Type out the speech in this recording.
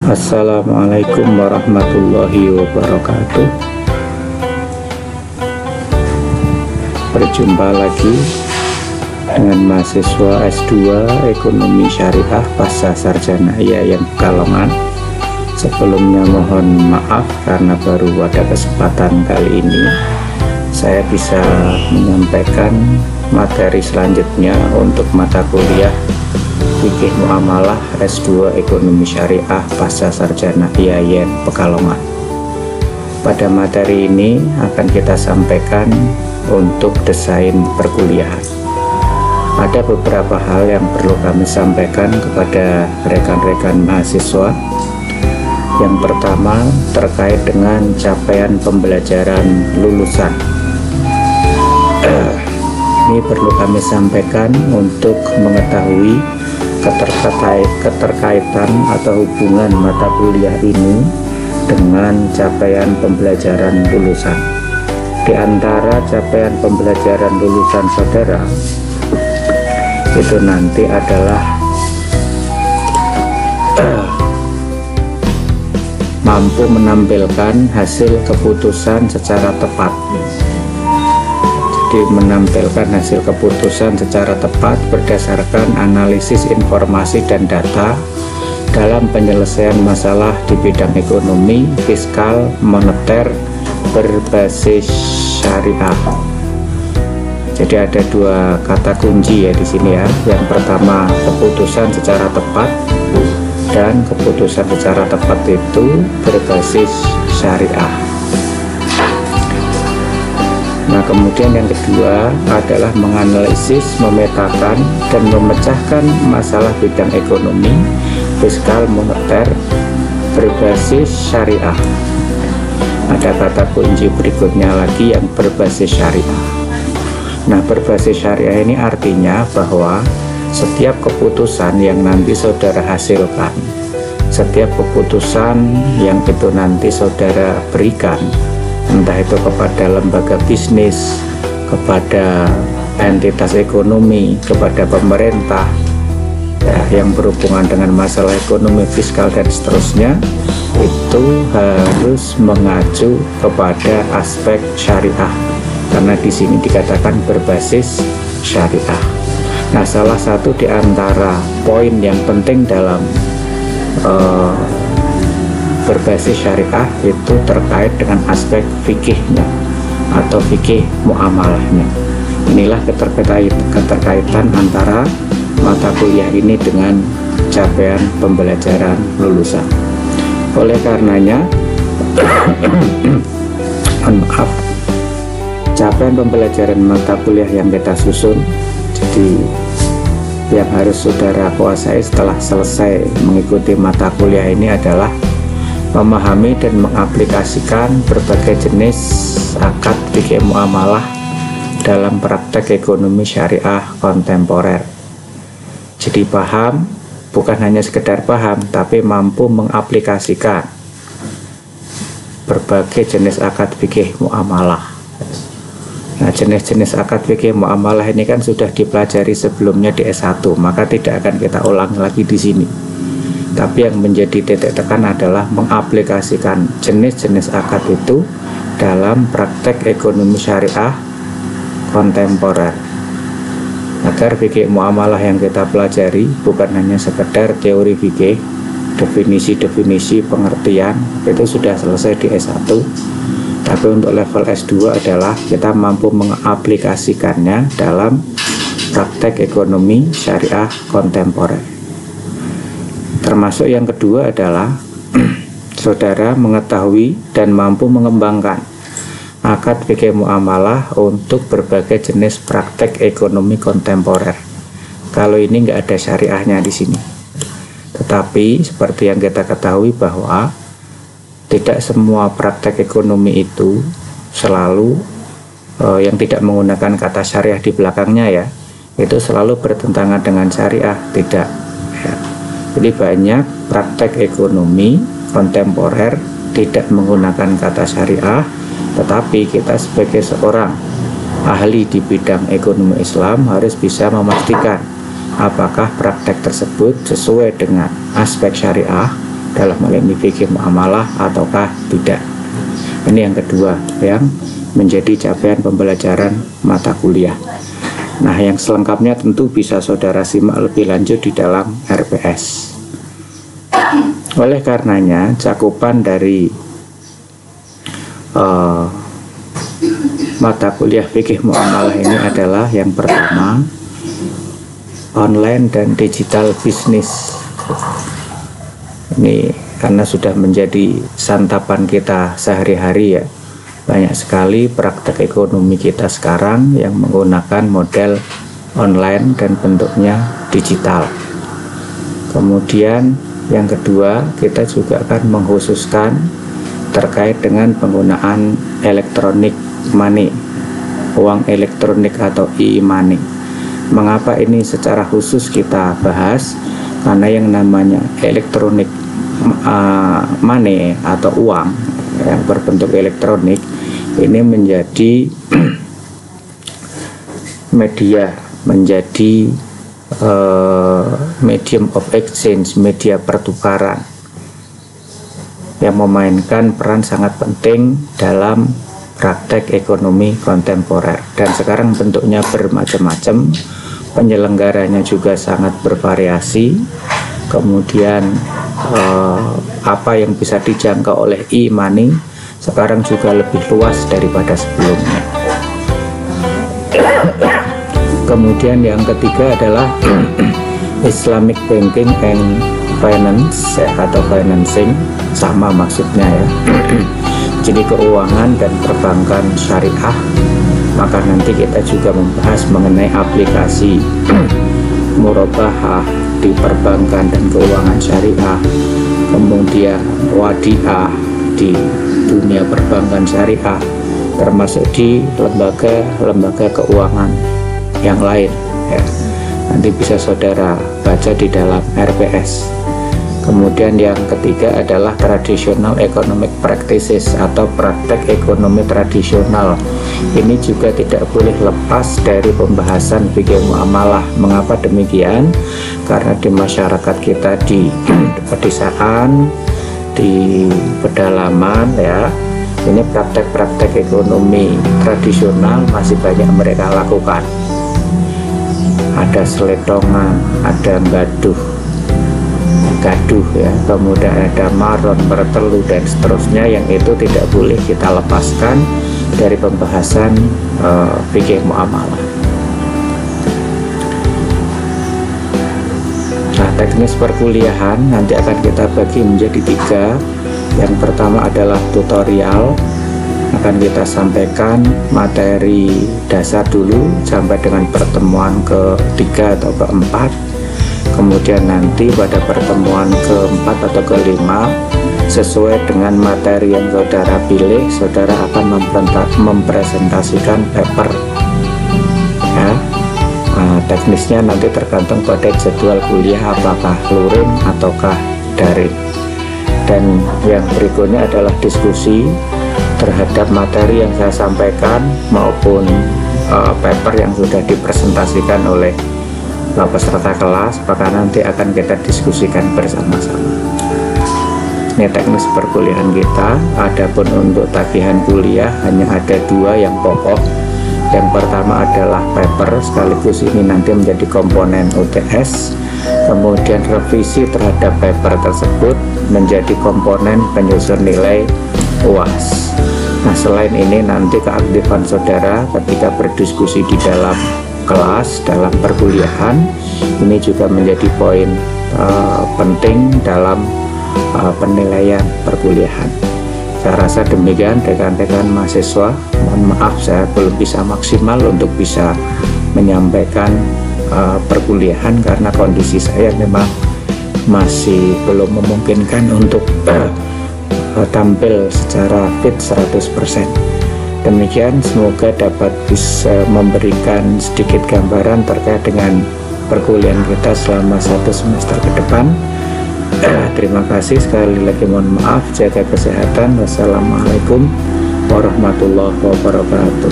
Assalamualaikum warahmatullahi wabarakatuh. Berjumpa lagi dengan mahasiswa S2 Ekonomi Syariah Pasca Sarjana IAIN Pekalongan. Sebelumnya mohon maaf karena baru ada kesempatan kali ini saya bisa menyampaikan materi selanjutnya untuk mata kuliah Fikih Muamalah S2 Ekonomi Syariah Pasca Sarjana IAIN Pekalongan. Pada materi ini akan kita sampaikan untuk desain perkuliahan. Ada beberapa hal yang perlu kami sampaikan kepada rekan-rekan mahasiswa. Yang pertama terkait dengan capaian pembelajaran lulusan. Ini perlu kami sampaikan untuk mengetahui keterkaitan atau hubungan mata kuliah ini dengan capaian pembelajaran lulusan. Di antara capaian pembelajaran lulusan saudara itu nanti adalah mampu menampilkan hasil keputusan secara tepat. Menampilkan hasil keputusan secara tepat berdasarkan analisis informasi dan data dalam penyelesaian masalah di bidang ekonomi, fiskal, moneter berbasis syariah. Jadi ada dua kata kunci ya di sini ya. Yang pertama keputusan secara tepat, dan keputusan secara tepat itu berbasis syariah. Nah, kemudian yang kedua adalah menganalisis, memetakan, dan memecahkan masalah bidang ekonomi, fiskal, moneter berbasis syariah. Ada kata kunci berikutnya lagi yang berbasis syariah. Nah, berbasis syariah ini artinya bahwa setiap keputusan yang nanti saudara hasilkan, setiap keputusan yang itu nanti saudara berikan, entah itu kepada lembaga bisnis, kepada entitas ekonomi, kepada pemerintah ya, yang berhubungan dengan masalah ekonomi, fiskal dan seterusnya, itu harus mengacu kepada aspek syariah, karena di sini dikatakan berbasis syariah. Nah, salah satu di antara poin yang penting dalam berbasis syariah itu terkait dengan aspek fikihnya atau fikih muamalahnya. Inilah keterkaitan antara mata kuliah ini dengan capaian pembelajaran lulusan. Oleh karenanya maaf, capaian pembelajaran mata kuliah yang kita susun, jadi yang harus saudara kuasai setelah selesai mengikuti mata kuliah ini adalah memahami dan mengaplikasikan berbagai jenis akad fikih muamalah dalam praktek ekonomi syariah kontemporer. Jadi paham, bukan hanya sekedar paham, tapi mampu mengaplikasikan berbagai jenis akad fikih muamalah. Nah, jenis-jenis akad fikih muamalah ini kan sudah dipelajari sebelumnya di S1, maka tidak akan kita ulang lagi di sini. Tapi yang menjadi titik tekan adalah mengaplikasikan jenis-jenis akad itu dalam praktek ekonomi syariah kontemporer, agar fikih muamalah yang kita pelajari bukan hanya sekedar teori fikih, definisi-definisi pengertian itu sudah selesai di S1, tapi untuk level S2 adalah kita mampu mengaplikasikannya dalam praktek ekonomi syariah kontemporer. Termasuk yang kedua adalah saudara mengetahui dan mampu mengembangkan akad fikih muamalah untuk berbagai jenis praktek ekonomi kontemporer. Kalau ini nggak ada syariahnya di sini. Tetapi seperti yang kita ketahui bahwa tidak semua praktek ekonomi itu selalu yang tidak menggunakan kata syariah di belakangnya ya, itu selalu bertentangan dengan syariah, tidak ya. Jadi banyak praktek ekonomi kontemporer tidak menggunakan kata syariah, tetapi kita sebagai seorang ahli di bidang ekonomi Islam harus bisa memastikan apakah praktek tersebut sesuai dengan aspek syariah dalam hal ini fikih muamalah ataukah tidak. Ini yang kedua yang menjadi capaian pembelajaran mata kuliah. Nah, yang selengkapnya tentu bisa saudara simak lebih lanjut di dalam RPS. Oleh karenanya, cakupan dari mata kuliah fikih muamalah ini adalah yang pertama, online dan digital bisnis. Ini karena sudah menjadi santapan kita sehari-hari ya. Banyak sekali praktek ekonomi kita sekarang yang menggunakan model online dan bentuknya digital. Kemudian yang kedua, kita juga akan mengkhususkan terkait dengan penggunaan elektronik money, uang elektronik atau e-money. Mengapa ini secara khusus kita bahas? Karena yang namanya elektronik money atau uang yang berbentuk elektronik ini menjadi media, menjadi medium of exchange, media pertukaran yang memainkan peran sangat penting dalam praktek ekonomi kontemporer. Dan sekarang bentuknya bermacam-macam, penyelenggaranya juga sangat bervariasi. Kemudian apa yang bisa dijangkau oleh e-money sekarang juga lebih luas daripada sebelumnya. Kemudian yang ketiga adalah Islamic Banking and Finance atau financing, sama maksudnya ya. Jadi keuangan dan perbankan syariah. Maka nanti kita juga membahas mengenai aplikasi murabahah di perbankan dan keuangan syariah, kemudian wadiah di dunia perbankan syariah, termasuk di lembaga-lembaga keuangan yang lain ya. Nanti bisa saudara baca di dalam RPS. Kemudian yang ketiga adalah traditional economic practices atau praktek ekonomi tradisional. Ini juga tidak boleh lepas dari pembahasan fikih muamalah. Mengapa demikian? Karena di masyarakat kita, di pedesaan, di pedalaman ya, ini praktek-praktek ekonomi tradisional masih banyak mereka lakukan. Ada seletongan, ada gaduh ya, kemudian ada maron, bertelu dan seterusnya, yang itu tidak boleh kita lepaskan dari pembahasan fikih muamalah. Nah, teknis perkuliahan nanti akan kita bagi menjadi 3. Yang pertama adalah tutorial, akan kita sampaikan materi dasar dulu sampai dengan pertemuan ke-3 atau ke-4. Kemudian nanti pada pertemuan ke-4 atau ke-5, sesuai dengan materi yang saudara pilih, saudara akan mempresentasikan paper ya. Teknisnya nanti tergantung pada jadwal kuliah, apakah luring ataukah daring. Dan yang berikutnya adalah diskusi terhadap materi yang saya sampaikan maupun paper yang sudah dipresentasikan oleh peserta kelas, maka nanti akan kita diskusikan bersama-sama. Ini teknis perkuliahan kita. Adapun untuk tagihan kuliah hanya ada 2 yang pokok. Yang pertama adalah paper, sekaligus ini nanti menjadi komponen UTS. Kemudian revisi terhadap paper tersebut menjadi komponen penyusun nilai UAS. Nah, selain ini nanti keaktifan saudara ketika berdiskusi di dalam kelas, dalam perkuliahan, ini juga menjadi poin penting dalam penilaian perkuliahan. Saya rasa demikian rekan-rekan mahasiswa. Mohon maaf saya belum bisa maksimal untuk bisa menyampaikan perkuliahan karena kondisi saya memang masih belum memungkinkan untuk tampil secara fit 100%. Demikian, semoga dapat bisa memberikan sedikit gambaran terkait dengan perkuliahan kita selama 1 semester ke depan. Terima kasih, sekali lagi mohon maaf, jaga kesehatan. Wassalamualaikum warahmatullahi wabarakatuh.